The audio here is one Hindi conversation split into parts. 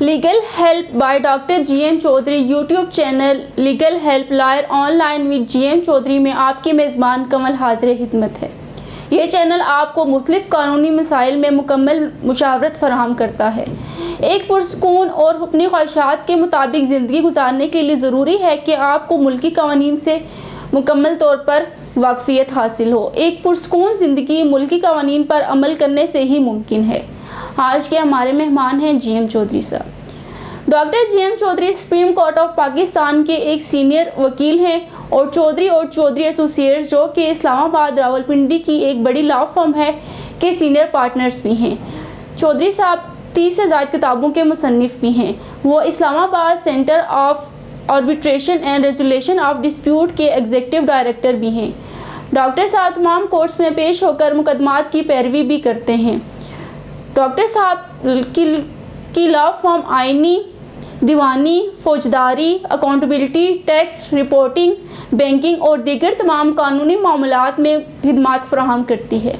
Legal help by doctor GM Chaudhary YouTube channel legal help lawyer online with GM Chaudhary में आपके मेज़बान कमल हाजिर खिदमत है। ये चैनल आपको मुख्तलिफ कानूनी मसाइल में मुकम्मल मुशावरत फराहम करता है। एक पुरसकून और अपनी ख्वाहिशात के मुताबिक ज़िंदगी गुजारने के लिए ज़रूरी है कि आपको मुल्की कानून से मुकम्मल तौर पर वाकफियत हासिल हो। एक पुरसकून ज़िंदगी मुल्की कानून पर अमल करने से ही मुमकिन है। आज के हमारे मेहमान हैं GM चौधरी साहब। Doctor GM Chaudhary supreme court of Pakistan के एक सीनियर वकील हैं और चौधरी एसोसिएट्स जो कि इस्लामाबाद रावलपिंडी की एक बड़ी लॉ फर्म है के सीनियर पार्टनर्स भी हैं। चौधरी साहब 30 से ज़्यादा किताबों के मुसन्निफ़ भी हैं। वो Islamabad centre of arbitration and resolution of dispute के एग्जीक्यूटिव डायरेक्टर भी हैं। डॉक्टर साहब तमाम कोर्ट्स में पेश होकर मुकदमात की पैरवी भी करते हैं। डॉक्टर साहब की लॉ फर्म आइनी, दीवानी, फौजदारी, अकाउंटेबिलिटी, टैक्स रिपोर्टिंग, बैंकिंग और दीगर तमाम कानूनी मामलात में खिदमात फराहम करती है।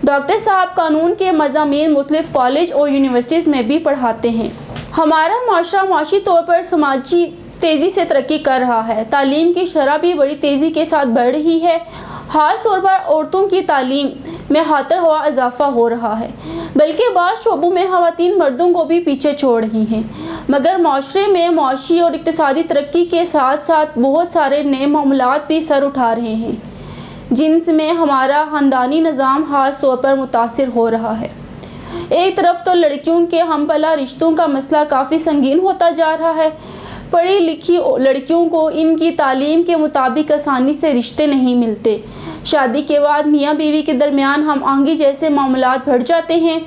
डॉक्टर साहब कानून के मज़ामीन मुख्तलिफ कॉलेज और यूनिवर्सिटीज़ में भी पढ़ाते हैं। हमारा माशरा माशी तौर पर समाजी तेज़ी से तरक्की कर रहा है। तालीम की शरह भी बड़ी तेज़ी के साथ बढ़ रही है। ख़ास तौर पर औरतों की तालीम में हातर हुआ इजाफा हो रहा है, बल्कि बाज़ शोबों में ख़वातीन मर्दों को भी पीछे छोड़ रही हैं। मगर माशरे में माशी और इक़्तिसादी तरक्की के साथ साथ बहुत सारे नए मामलात भी सर उठा रहे हैं, जिनमें हमारा ख़ानदानी निज़ाम ख़ास तौर पर मुतासिर हो रहा है। एक तरफ तो लड़कियों के हमपला रिश्तों का मसला काफ़ी संगीन होता जा रहा है। पढ़ी लिखी लड़कियों को इनकी तालीम के मुताबिक आसानी से रिश्ते नहीं मिलते। शादी के बाद मियाँ बीवी के दरमियान हम आहंगी जैसे मामलात बढ़ जाते हैं।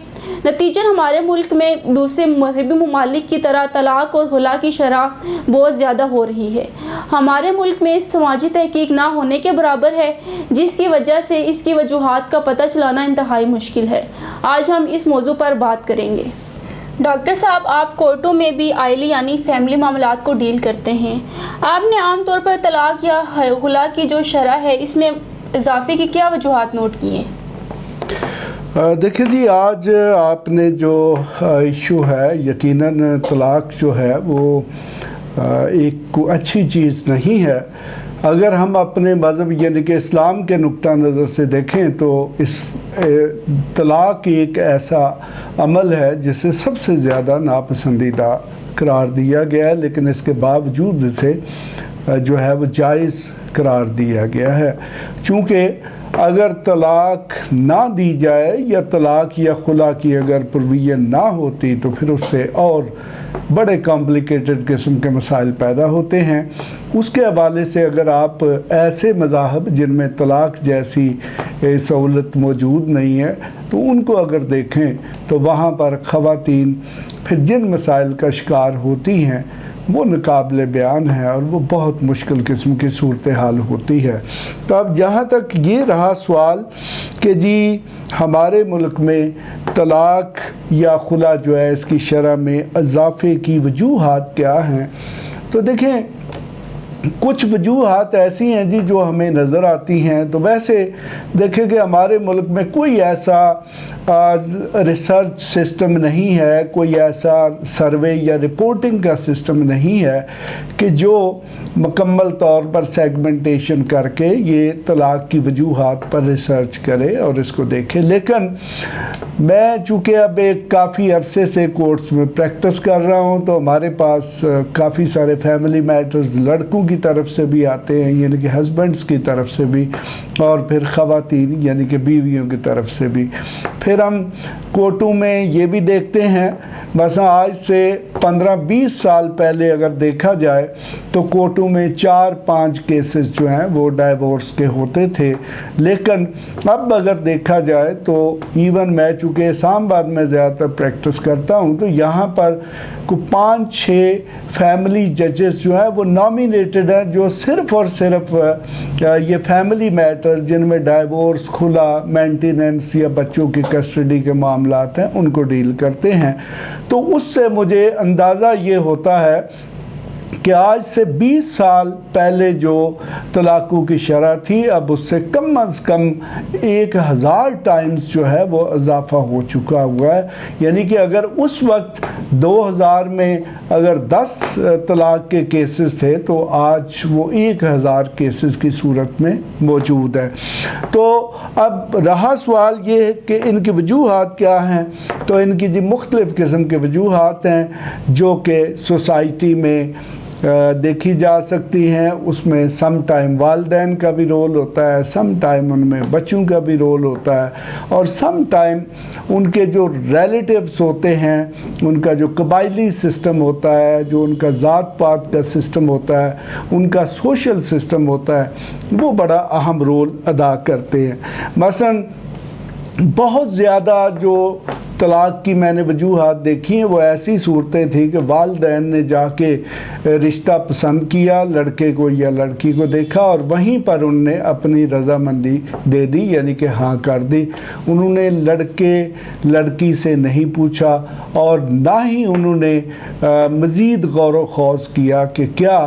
नतीजन हमारे मुल्क में दूसरे मगरबी ममालिक की तरह तलाक और खुला की शरह बहुत ज़्यादा हो रही है। हमारे मुल्क में समाजी तहकीक ना होने के बराबर है, जिसकी वजह से इसकी वजूहात का पता चलाना इंतहाई मुश्किल है। आज हम इस मौजू पर बात करेंगे। डॉक्टर साहब, आप कोर्टों में भी आइली यानी फैमिली मामलात को डील करते हैं। आपने आम तौर पर तलाक या खुला की जो शरह है इसमें इजाफे की क्या वजूहात नोट की हैं? देखिए जी, आज आपने जो इशू है, यकीनन तलाक जो है वो एक अच्छी चीज़ नहीं है। अगर हम अपने मज़हब यानी कि इस्लाम के नुक्ता नज़र से देखें तो इस तलाक एक ऐसा अमल है जिसे सबसे ज़्यादा नापसंदीदा करार दिया गया है, लेकिन इसके बावजूद इसे जो है वो जायज़ करार दिया गया है। चूँकि अगर तलाक ना दी जाए या तलाक या खुला की अगर प्रोविज़न ना होती तो फिर उससे और बड़े कॉम्प्लिकेटेड किस्म के मसाइल पैदा होते हैं। उसके हवाले से अगर आप ऐसे मज़ाहब जिनमें तलाक जैसी सहूलत मौजूद नहीं है तो उनको अगर देखें तो वहाँ पर ख़वातीन फिर जिन मसाइल का शिकार होती हैं वो नाकाबिले बयान है और वो बहुत मुश्किल किस्म की सूरत हाल होती है। तो अब जहाँ तक ये रहा सवाल कि जी हमारे मुल्क में तलाक या खुला जो है इसकी शरह में इजाफे की वजूहात क्या हैं, तो देखें कुछ वजूहात ऐसी हैं जी जो हमें नज़र आती हैं। तो वैसे देखें कि हमारे मुल्क में कोई ऐसा रिसर्च सिस्टम नहीं है, कोई ऐसा सर्वे या रिपोर्टिंग का सिस्टम नहीं है कि जो मुकम्मल तौर पर सेगमेंटेशन करके ये तलाक की वजूहात पर रिसर्च करे और इसको देखे। लेकिन मैं चूँकि अब एक काफ़ी अरसे से कोर्ट्स में प्रैक्टिस कर रहा हूँ तो हमारे पास काफ़ी सारे फैमिली मैटर्स लड़कों की तरफ से भी आते हैं, यानी कि हस्बैंड्स की तरफ से भी, और फिर ख़वातीन यानी कि बीवियों की तरफ से भी। फिर हम कोर्टों में ये भी देखते हैं, बस आज से 15-20 साल पहले अगर देखा जाए तो कोर्टों में 4-5 केसेस जो हैं वो डाइवोर्स के होते थे। लेकिन अब अगर देखा जाए तो इवन मैं चूँकि इस्लामाबाद में ज़्यादातर प्रैक्टिस करता हूँ तो यहाँ पर 5-6 फैमिली जजेस जो हैं वो नॉमिनेटेड हैं, जो सिर्फ़ और सिर्फ ये फैमिली मैटर जिनमें डाइवोर्स, खुला, मेंटेनेंस या बच्चों की कस्टडी के मामलात हैं उनको डील करते हैं। तो उससे मुझे अंदाज़ा ये होता है कि आज से 20 साल पहले जो तलाक़ों की शरह थी अब उससे कम अज़ कम 1000 टाइम्स जो है वो इजाफ़ा हो चुका हुआ है। यानी कि अगर उस वक्त 2000 में अगर 10 तलाक़ के केसेस थे तो आज वो 1000 केसेस की सूरत में मौजूद है। तो अब रहा सवाल ये है कि इनकी वजूहात क्या हैं। तो इनकी जी मुख्तलिफ़ किस्म के वजूहात हैं जो कि सोसाइटी में देखी जा सकती हैं। उसमें सम टाइम वालिदैन का भी रोल होता है, सम टाइम उनमें बच्चों का भी रोल होता है, और सम टाइम उनके जो रिलेटिव्स होते हैं उनका जो कबायली सिस्टम होता है, जो उनका ज़ात पात का सिस्टम होता है, उनका सोशल सिस्टम होता है, वो बड़ा अहम रोल अदा करते हैं। मसलन बहुत ज़्यादा जो तलाक़ की मैंने वजूहात देखी हैं वो ऐसी सूरतें थी कि वालिदैन ने जाके रिश्ता पसंद किया, लड़के को या लड़की को देखा और वहीं पर उनने अपनी रज़ामंदी दे दी, यानी कि हाँ कर दी। उन्होंने लड़के लड़की से नहीं पूछा और ना ही उन्होंने मज़ीद गौर व खौज़ किया कि क्या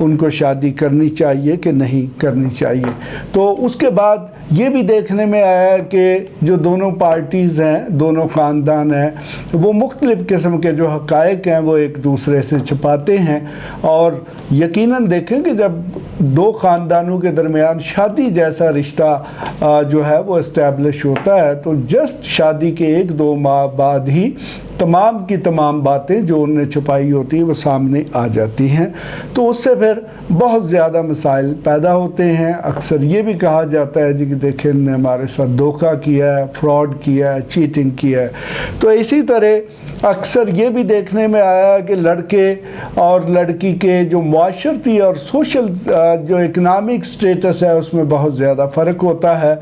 उनको शादी करनी चाहिए कि नहीं करनी चाहिए। तो उसके बाद ये भी देखने में आया कि जो दोनों पार्टीज़ हैं, दोनों ख़ानदान हैं, वो मुख्तलिफ़ किस्म के जो हक़ाइक़ हैं वो एक दूसरे से छुपाते हैं। और यकीनन देखें कि जब दो ख़ानदानों के दरमियान शादी जैसा रिश्ता जो है वो इस्टेब्लिश होता है तो जस्ट शादी के 1-2 माह बाद ही तमाम की तमाम बातें जो उनने छुपाई होती हैं वो सामने आ जाती हैं। तो उससे फिर बहुत ज़्यादा मसाइल पैदा होते हैं। अक्सर ये भी कहा जाता है जी कि देखें इन्होंने हमारे साथ धोखा किया है, फ्रॉड किया है, चीटिंग किया है। तो इसी तरह अक्सर ये भी देखने में आया कि लड़के और लड़की के जो माशरती और सोशल जो इकनॉमिक स्टेटस है उसमें बहुत ज़्यादा फ़र्क होता है।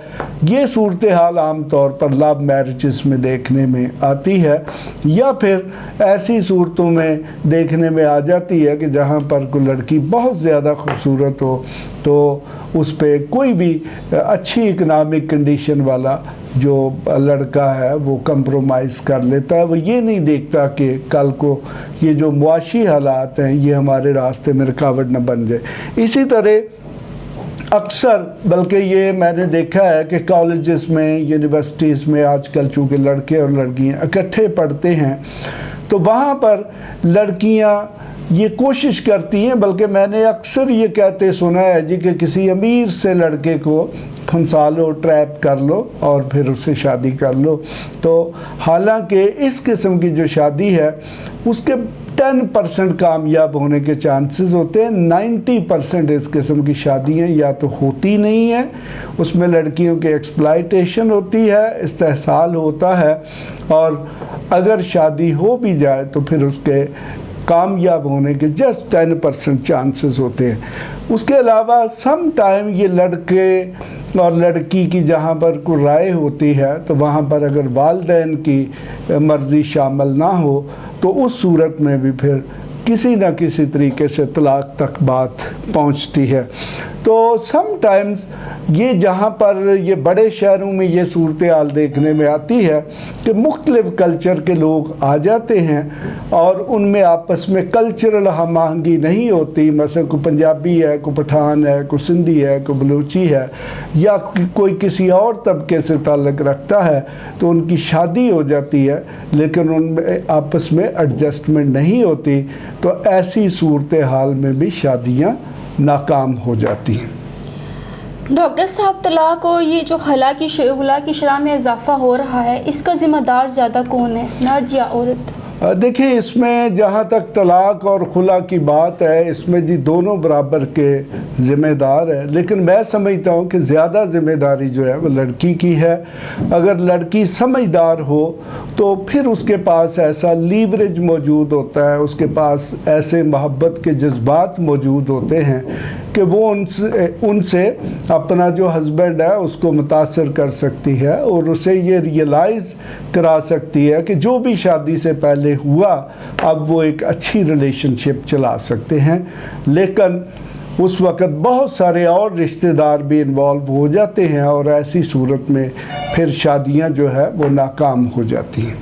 ये सूरत हाल आम तौर पर लव मैरिजेस में देखने में आती है या फिर ऐसी सूरतों में देखने में आ जाती है कि जहाँ पर कोई लड़की बहुत ज़्यादा खूबसूरत हो तो उस पर कोई भी अच्छी इकनॉमिक कंडीशन वाला जो लड़का है वो कंप्रोमाइज़ कर लेता है। वो ये नहीं देखता कि कल को ये जो मुआशी हालात हैं ये हमारे रास्ते में रुकावट न बन जाए। इसी तरह अक्सर बल्कि ये मैंने देखा है कि कॉलेजेस में, यूनिवर्सिटीज़ में आजकल चूँकि लड़के और लड़कियाँ इकट्ठे पढ़ते हैं तो वहाँ पर लड़कियाँ ये कोशिश करती हैं, बल्कि मैंने अक्सर ये कहते सुना है जी कि किसी अमीर से लड़के को फंसा लो, ट्रैप कर लो और फिर उससे शादी कर लो। तो हालांकि इस किस्म की जो शादी है उसके 10% कामयाब होने के चांसेस होते हैं। 90% इस किस्म की शादियाँ या तो होती नहीं है, उसमें लड़कियों की एक्सप्लॉयटेशन होती है, इस्तेहसाल होता है, और अगर शादी हो भी जाए तो फिर उसके कामयाब होने के जस्ट 10% चांसेस होते हैं। उसके अलावा सम टाइम ये लड़के और लड़की की जहाँ पर कोई राय होती है तो वहाँ पर अगर वालिदैन की मर्ज़ी शामिल ना हो तो उस सूरत में भी फिर किसी न किसी तरीके से तलाक तक बात पहुँचती है। तो सम टाइम्स ये जहाँ पर ये बड़े शहरों में ये सूरत हाल देखने में आती है कि मुख्तलिफ़ कल्चर के लोग आ जाते हैं और उनमें आपस में कल्चरल हम आहंगी नहीं होती। मसलन कोई पंजाबी है, कोई पठान है, कोई सिंधी है, कोई बलूची है या कोई किसी और तबके से ताल्लुक़ रखता है तो उनकी शादी हो जाती है लेकिन उनमें आपस में एडजस्टमेंट नहीं होती। तो ऐसी सूरत हाल में भी शादियाँ नाकाम हो जाती हैं। डॉक्टर साहब, तलाक और ये जो खला की शरह में इजाफा हो रहा है इसका ज़िम्मेदार ज़्यादा कौन है, मर्द या औरत? देखिए इसमें जहाँ तक तलाक और खुला की बात है इसमें जी दोनों बराबर के ज़िम्मेदार हैं, लेकिन मैं समझता हूँ कि ज़्यादा ज़िम्मेदारी जो है वो लड़की की है। अगर लड़की समझदार हो तो फिर उसके पास ऐसा लीवरेज मौजूद होता है, उसके पास ऐसे मोहब्बत के जज्बात मौजूद होते हैं कि वो उनसे अपना जो हस्बैंड है उसको मुतासर कर सकती है और उसे ये रियलाइज़ करा सकती है कि जो भी शादी से पहले हुआ अब वो एक अच्छी रिलेशनशिप चला सकते हैं। लेकिन उस वक़्त बहुत सारे और रिश्तेदार भी इन्वॉल्व हो जाते हैं और ऐसी सूरत में फिर शादियां जो है वो नाकाम हो जाती हैं।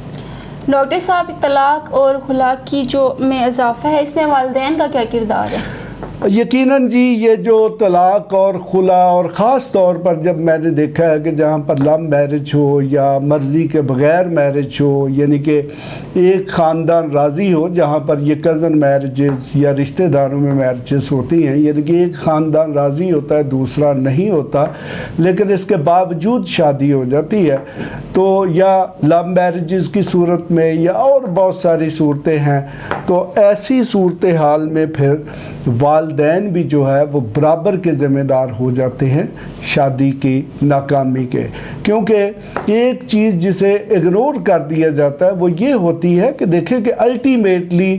डॉक्टर साहब, तलाक और खुला की जो में इजाफा है, इसमें वालिदैन का क्या किरदार है? यकीनन जी, ये जो तलाक और खुला, और ख़ास तौर पर जब मैंने देखा है कि जहाँ पर लव मैरिज हो या मर्ज़ी के बग़ैर मैरिज हो, यानी कि एक ख़ानदान राज़ी हो, जहाँ पर ये कज़न मैरिजेस या रिश्तेदारों में मैरिजेस होती हैं, यानी कि एक ख़ानदान राज़ी होता है, दूसरा नहीं होता, लेकिन इसके बावजूद शादी हो जाती है, तो या लव मैरिजेस की सूरत में या और बहुत सारी सूरतें हैं, तो ऐसी सूरत हाल में फिर वालिदैन भी जो है वो बराबर के ज़िम्मेदार हो जाते हैं शादी की नाकामी के। क्योंकि एक चीज़ जिसे इग्नोर कर दिया जाता है वो ये होती है कि देखें कि अल्टीमेटली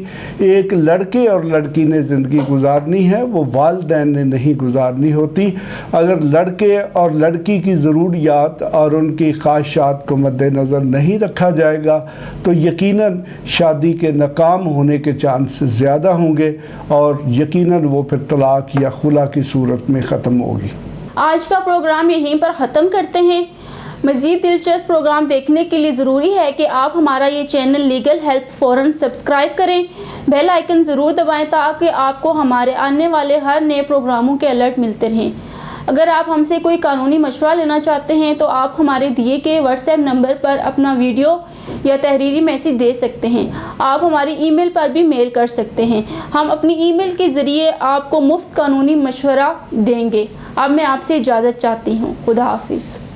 एक लड़के और लड़की ने ज़िंदगी गुजारनी है, वो वालिदैन ने नहीं गुजारनी होती। अगर लड़के और लड़की की ज़रूरियात और उनकी ख्वाहिशात को मद्देनज़र नहीं रखा जाएगा तो यकीनन शादी के नाकाम होने के चांस ज़्यादा होंगे और यकीनन वो फिर तलाक या खुला की सूरत में ख़त्म होगी। आज का प्रोग्राम यहीं पर ख़त्म करते हैं। मज़ीद दिलचस्प प्रोग्राम देखने के लिए ज़रूरी है कि आप हमारा ये चैनल लीगल हेल्प फ़ौरन सब्सक्राइब करें, बेल आइकन ज़रूर दबाएं ताकि आपको हमारे आने वाले हर नए प्रोग्रामों के अलर्ट मिलते रहें। अगर आप हमसे कोई कानूनी मशवरा लेना चाहते हैं तो आप हमारे दिए गए व्हाट्सएप नंबर पर अपना वीडियो या तहरीरी मैसेज दे सकते हैं। आप हमारी ईमेल पर भी मेल कर सकते हैं। हम अपनी ईमेल के ज़रिए आपको मुफ्त कानूनी मशवरा देंगे। अब मैं आपसे इजाज़त चाहती हूँ। खुदा हाफिज़।